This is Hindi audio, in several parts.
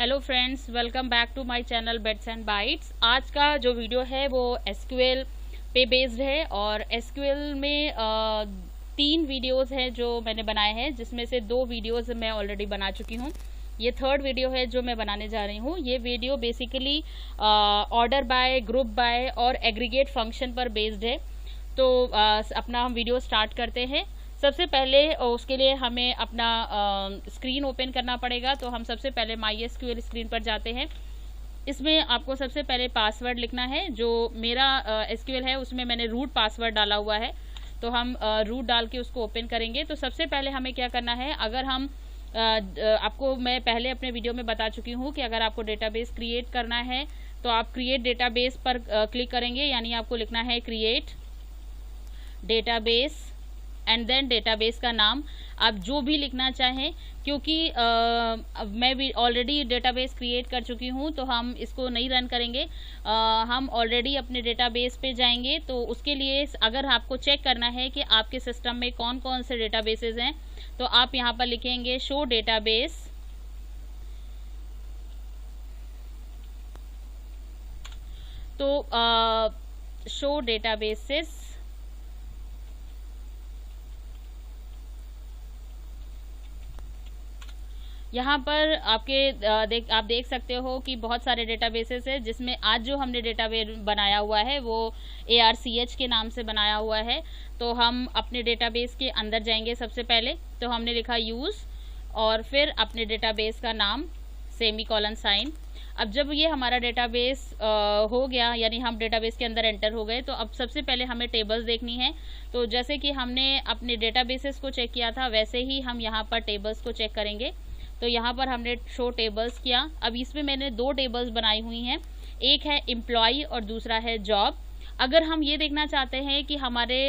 Hello friends, welcome back to my channel Bits and Bytes. आज का जो वीडियो है वो एसक्यूएल पे बेस्ड है और एसक्यूएल में 3 वीडियोस हैं जो मैंने बनाए हैं, जिसमें से 2 वीडियोस मैं ऑलरेडी बना चुकी हूँ। ये 3rd वीडियो है जो मैं बनाने जा रही हूँ। ये video basically order by, group by और एग्रीगेट फंक्शन पर बेस्ड है। तो अपना हम वीडियो स्टार्ट करते हैं। सबसे पहले उसके लिए हमें अपना स्क्रीन ओपन करना पड़ेगा। तो हम सबसे पहले MySQL स्क्रीन पर जाते हैं। इसमें आपको सबसे पहले पासवर्ड लिखना है। जो मेरा SQL है उसमें मैंने रूट पासवर्ड डाला हुआ है, तो हम रूट डाल के उसको ओपन करेंगे। तो सबसे पहले हमें क्या करना है, अगर हम आपको मैं पहले अपने वीडियो में बता चुकी हूँ कि अगर आपको डेटाबेस क्रिएट करना है तो आप क्रिएट डेटाबेस पर क्लिक करेंगे, यानी आपको लिखना है create database and then database का नाम आप जो भी लिखना चाहें, क्योंकि मैं भी ऑलरेडी डेटाबेस क्रिएट कर चुकी हूँ तो हम इसको नहीं रन करेंगे। हम ऑलरेडी अपने डेटाबेस पे जाएंगे। तो उसके लिए अगर आपको चेक करना है कि आपके सिस्टम में कौन कौन से डेटाबेसेस हैं, तो आप यहाँ पर लिखेंगे शो डेटाबेस। तो शो डेटाबेसेस, यहाँ पर आप देख सकते हो कि बहुत सारे डेटाबेसेस है, जिसमें आज जो हमने डेटाबेस बनाया हुआ है वो ARCH के नाम से बनाया हुआ है। तो हम अपने डेटाबेस के अंदर जाएंगे। सबसे पहले तो हमने लिखा यूज़ और फिर अपने डेटाबेस का नाम सेमीकोलन साइन। अब जब ये हमारा डेटाबेस हो गया, यानी हम डेटाबेस के अंदर एंटर हो गए, तो अब सबसे पहले हमें टेबल्स देखनी है। तो जैसे कि हमने अपने डेटाबेसेस को चेक किया था, वैसे ही हम यहाँ पर टेबल्स को चेक करेंगे। तो यहाँ पर हमने शो टेबल्स किया। अब इसमें मैंने 2 टेबल्स बनाई हुई हैं, एक है एम्प्लॉय और दूसरा है जॉब। अगर हम ये देखना चाहते हैं कि हमारे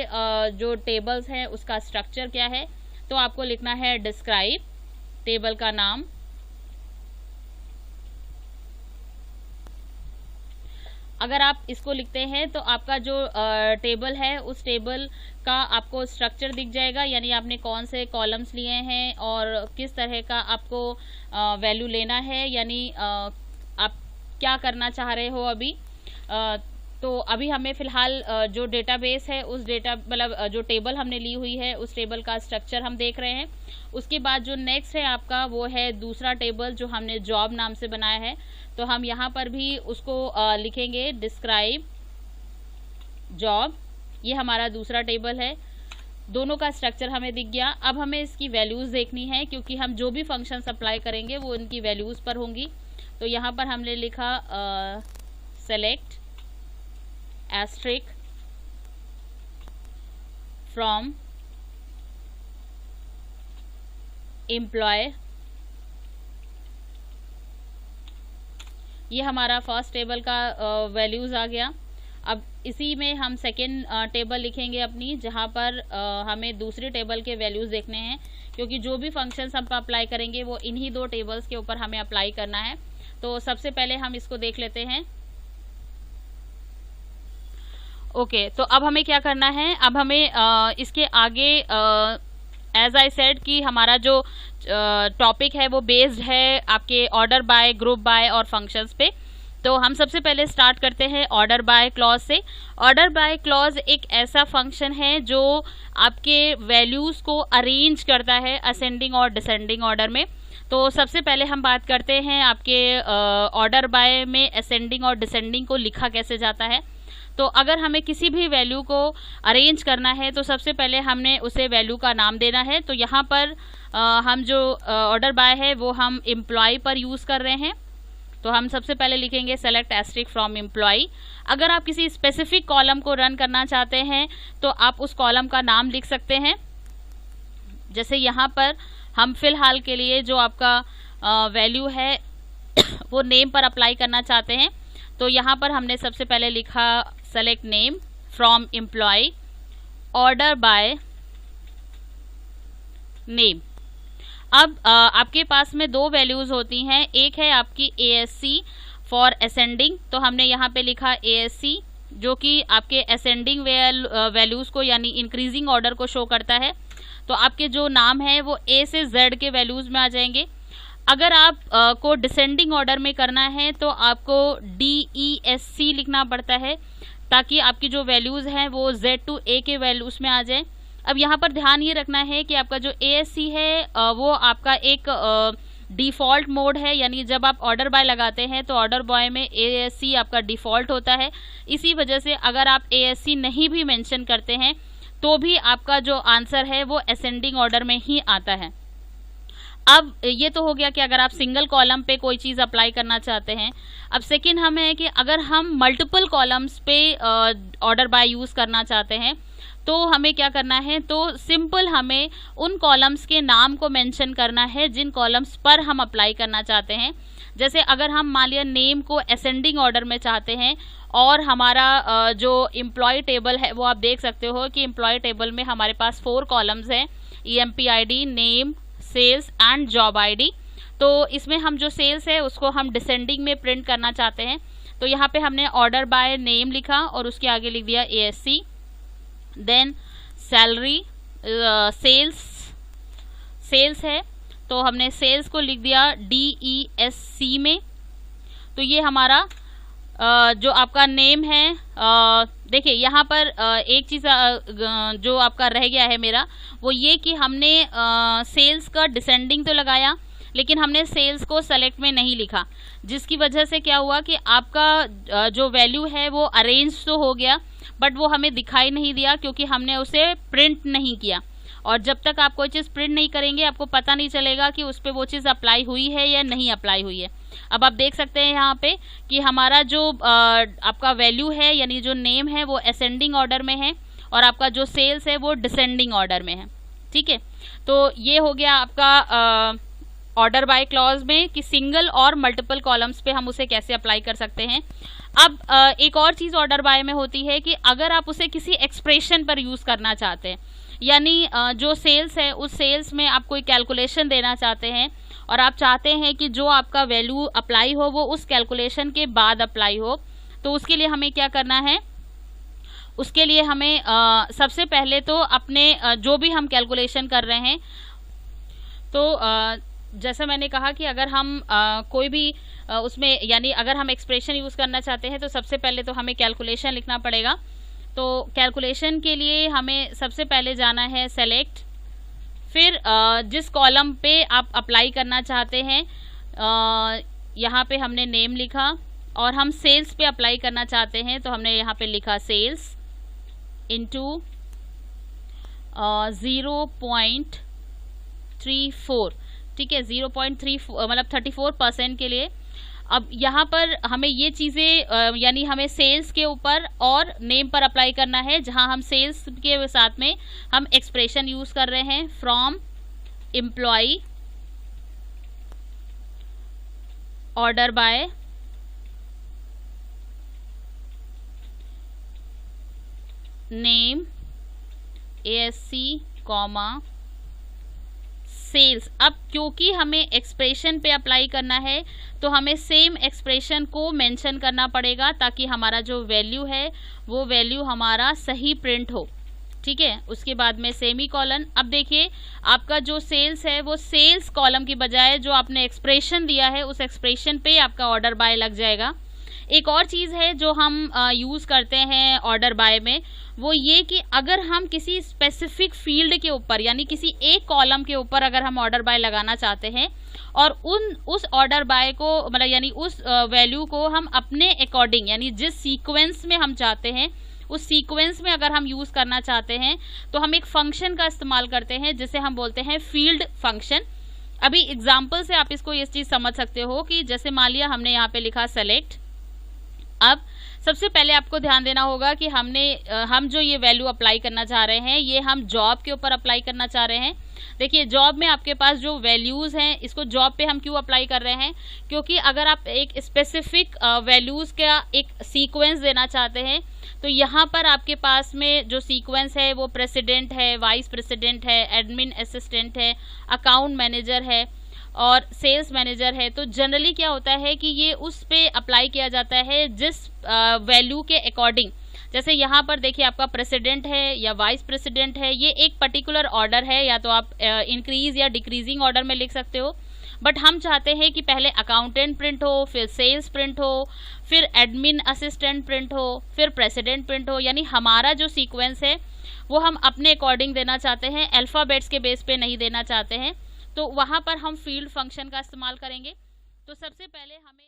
जो टेबल्स हैं उसका स्ट्रक्चर क्या है, तो आपको लिखना है डिस्क्राइब टेबल का नाम। अगर आप इसको लिखते हैं तो आपका जो टेबल है उस टेबल का आपको स्ट्रक्चर दिख जाएगा, यानी आपने कौन से कॉलम्स लिए हैं और किस तरह का आपको वैल्यू लेना है, यानी आप क्या करना चाह रहे हो अभी। तो अभी हमें फ़िलहाल जो डेटाबेस है उस जो टेबल हमने ली हुई है उस टेबल का स्ट्रक्चर हम देख रहे हैं। उसके बाद जो नेक्स्ट है आपका वो है दूसरा टेबल जो हमने जॉब नाम से बनाया है। तो हम यहाँ पर भी उसको लिखेंगे डिस्क्राइब जॉब। ये हमारा दूसरा टेबल है। दोनों का स्ट्रक्चर हमें दिख गया। अब हमें इसकी वैल्यूज़ देखनी है, क्योंकि हम जो भी फंक्शन अप्लाई करेंगे वो इनकी वैल्यूज़ पर होंगी। तो यहाँ पर हमने लिखा सेलेक्ट एस्ट्रिक फ्रॉम एम्प्लॉय। ये हमारा फर्स्ट टेबल का वैल्यूज़ आ गया। अब इसी में हम सेकेंड टेबल लिखेंगे अपनी, जहाँ पर हमें दूसरे टेबल के वैल्यूज़ देखने हैं, क्योंकि जो भी फंक्शंस हम अप्लाई करेंगे वो इन्हीं 2 टेबल्स के ऊपर हमें अप्लाई करना है। तो सबसे पहले हम इसको देख लेते हैं। ओके, तो अब हमें क्या करना है, अब हमें इसके आगे एज आई सेड कि हमारा जो टॉपिक है वो बेस्ड है आपके ऑर्डर बाय, ग्रुप बाय और फंक्शंस पे। तो हम सबसे पहले स्टार्ट करते हैं ऑर्डर बाय क्लॉज से। ऑर्डर बाय क्लॉज एक ऐसा फंक्शन है जो आपके वैल्यूज़ को अरेंज करता है असेंडिंग और डिसेंडिंग ऑर्डर में। तो सबसे पहले हम बात करते हैं आपके ऑर्डर बाय में असेंडिंग और डिसेंडिंग को लिखा कैसे जाता है। तो अगर हमें किसी भी वैल्यू को अरेंज करना है तो सबसे पहले हमने उसे वैल्यू का नाम देना है। तो यहाँ पर हम जो ऑर्डर बाय है वो हम एम्प्लॉय पर यूज़ कर रहे हैं। तो हम सबसे पहले लिखेंगे सेलेक्ट एस्ट्रिक फ्रॉम एम्प्लॉय। अगर आप किसी स्पेसिफिक कॉलम को रन करना चाहते हैं तो आप उस कॉलम का नाम लिख सकते हैं। जैसे यहाँ पर हम फिलहाल के लिए जो आपका वैल्यू है वो नेम पर अप्लाई करना चाहते हैं। तो यहाँ पर हमने सबसे पहले लिखा select name from employ order by name. अब आपके पास में 2 वैल्यूज़ होती हैं। एक है आपकी ASC फॉर असेंडिंग। तो हमने यहाँ पे लिखा ASC, जो कि आपके असेंडिंग वैल्यूज़ को यानी इंक्रीजिंग ऑर्डर को शो करता है। तो आपके जो नाम है वो A से Z के वैल्यूज़ में आ जाएंगे। अगर आप को डिसेंडिंग ऑर्डर में करना है तो आपको DESC लिखना पड़ता है, ताकि आपकी जो वैल्यूज़ हैं वो Z to A के वैल्यू उसमें आ जाए। अब यहाँ पर ध्यान ये रखना है कि आपका जो ASC है वो आपका एक डिफ़ॉल्ट मोड है, यानी जब आप ऑर्डर बाय लगाते हैं तो ऑर्डर बॉय में ASC आपका डिफ़ॉल्ट होता है। इसी वजह से अगर आप ASC नहीं भी मेंशन करते हैं तो भी आपका जो आंसर है वो असेंडिंग ऑर्डर में ही आता है। अब ये तो हो गया कि अगर आप सिंगल कॉलम पे कोई चीज़ अप्लाई करना चाहते हैं। अब सेकंड हमें है कि अगर हम मल्टीपल कॉलम्स पे ऑर्डर बाय यूज़ करना चाहते हैं तो हमें क्या करना है, तो सिंपल हमें उन कॉलम्स के नाम को मेंशन करना है जिन कॉलम्स पर हम अप्लाई करना चाहते हैं। जैसे अगर हम मान लिया नेम को असेंडिंग ऑर्डर में चाहते हैं और हमारा जो एम्प्लॉय टेबल है वो आप देख सकते हो कि एम्प्लॉय टेबल में हमारे पास 4 कॉलम्स हैं, EMPID, name, sales and job ID। तो इसमें हम जो सेल्स है उसको हम डिसेंडिंग में प्रिंट करना चाहते हैं, तो यहाँ पे हमने ऑर्डर बाय नेम लिखा और उसके आगे लिख दिया ASC। देन सैलरी, सेल्स है तो हमने सेल्स को लिख दिया DESC में। तो ये हमारा जो आपका नेम है, देखिए यहाँ पर एक चीज़ जो आपका रह गया है मेरा, वो ये कि हमने सेल्स का डिसेंडिंग तो लगाया लेकिन हमने सेल्स को सेलेक्ट में नहीं लिखा, जिसकी वजह से क्या हुआ कि आपका जो वैल्यू है वो अरेंज तो हो गया बट वो हमें दिखाई नहीं दिया क्योंकि हमने उसे प्रिंट नहीं किया। और जब तक आप कोई चीज़ प्रिंट नहीं करेंगे आपको पता नहीं चलेगा कि उस पर वो चीज़ अप्लाई हुई है या नहीं अप्लाई हुई है। अब आप देख सकते हैं यहाँ पे कि हमारा जो आपका वैल्यू है यानी जो नेम है वो असेंडिंग ऑर्डर में है और आपका जो सेल्स है वो डिसेंडिंग ऑर्डर में है। ठीक है, तो ये हो गया आपका ऑर्डर बाय क्लॉज में कि सिंगल और मल्टीपल कॉलम्स पे हम उसे कैसे अप्लाई कर सकते हैं। अब एक और चीज़ ऑर्डर बाय में होती है कि अगर आप उसे किसी एक्सप्रेशन पर यूज़ करना चाहते हैं, यानी जो सेल्स है उस सेल्स में आप कोई कैलकुलेशन देना चाहते हैं और आप चाहते हैं कि जो आपका वैल्यू अप्लाई हो वो उस कैलकुलेशन के बाद अप्लाई हो, तो उसके लिए हमें क्या करना है, उसके लिए हमें सबसे पहले तो अपने जो भी हम कैलकुलेशन कर रहे हैं, तो जैसा मैंने कहा कि अगर हम कोई भी उसमें यानी अगर हम एक्सप्रेशन यूज़ करना चाहते हैं तो सबसे पहले तो हमें कैलकुलेशन लिखना पड़ेगा। तो कैलकुलेशन के लिए हमें सबसे पहले जाना है सेलेक्ट, फिर जिस कॉलम पे आप अप्लाई करना चाहते हैं यहाँ पे हमने नेम लिखा और हम सेल्स पे अप्लाई करना चाहते हैं तो हमने यहाँ पे लिखा सेल्स इंटू 0.34, ठीक है, 0.3 मतलब 34% के लिए। अब यहाँ पर हमें ये चीज़ें यानी हमें सेल्स के ऊपर और नेम पर अप्लाई करना है, जहाँ हम सेल्स के साथ में हम एक्सप्रेशन यूज़ कर रहे हैं from employ order by name ASC comma sales. अब क्योंकि हमें एक्सप्रेशन पे अप्लाई करना है तो हमें सेम एक्सप्रेशन को मेंशन करना पड़ेगा ताकि हमारा जो वैल्यू है वो वैल्यू हमारा सही प्रिंट हो। ठीक है, उसके बाद में सेमी कॉलन। अब देखिए आपका जो सेल्स है वो सेल्स कॉलम की बजाय जो आपने एक्सप्रेशन दिया है उस एक्सप्रेशन पे आपका ऑर्डर बाय लग जाएगा। एक और चीज़ है जो हम यूज़ करते हैं ऑर्डर बाय में, वो ये कि अगर हम किसी स्पेसिफिक फील्ड के ऊपर यानी किसी एक कॉलम के ऊपर अगर हम ऑर्डर बाय लगाना चाहते हैं और उस ऑर्डर बाय को मतलब यानी उस वैल्यू को हम अपने अकॉर्डिंग यानी जिस सीक्वेंस में हम चाहते हैं उस सीक्वेंस में अगर हम यूज़ करना चाहते हैं तो हम एक फंक्शन का इस्तेमाल करते हैं जिसे हम बोलते हैं फील्ड फंक्शन। अभी एग्जाम्पल से आप इसको ये चीज़ समझ सकते हो कि जैसे मान लिया हमने यहाँ पे लिखा सेलेक्ट। अब सबसे पहले आपको ध्यान देना होगा कि हम जो ये वैल्यू अप्लाई करना चाह रहे हैं ये हम जॉब के ऊपर अप्लाई करना चाह रहे हैं। देखिए जॉब में आपके पास जो वैल्यूज़ हैं इसको जॉब पे हम क्यों अप्लाई कर रहे हैं, क्योंकि अगर आप एक स्पेसिफिक वैल्यूज़ का एक सीक्वेंस देना चाहते हैं तो यहाँ पर आपके पास में जो सीक्वेंस है वो प्रेसिडेंट है, वाइस प्रेसिडेंट है, एडमिन असिस्टेंट है, अकाउंट मैनेजर है और सेल्स मैनेजर है। तो जनरली क्या होता है कि ये उस पे अप्लाई किया जाता है जिस वैल्यू के अकॉर्डिंग। जैसे यहाँ पर देखिए आपका प्रेसिडेंट है या वाइस प्रेसिडेंट है, ये एक पर्टिकुलर ऑर्डर है, या तो आप इंक्रीज या डिक्रीजिंग ऑर्डर में लिख सकते हो। बट हम चाहते हैं कि पहले अकाउंटेंट प्रिंट हो, फिर सेल्स प्रिंट हो, फिर एडमिन असिस्टेंट प्रिंट हो, फिर प्रेसिडेंट प्रिंट हो। यानी हमारा जो सीक्वेंस है वो हम अपने अकॉर्डिंग देना चाहते हैं, अल्फ़ाबेट्स के बेस पे नहीं देना चाहते हैं। तो वहाँ पर हम फील्ड फंक्शन का इस्तेमाल करेंगे। तो सबसे पहले हमें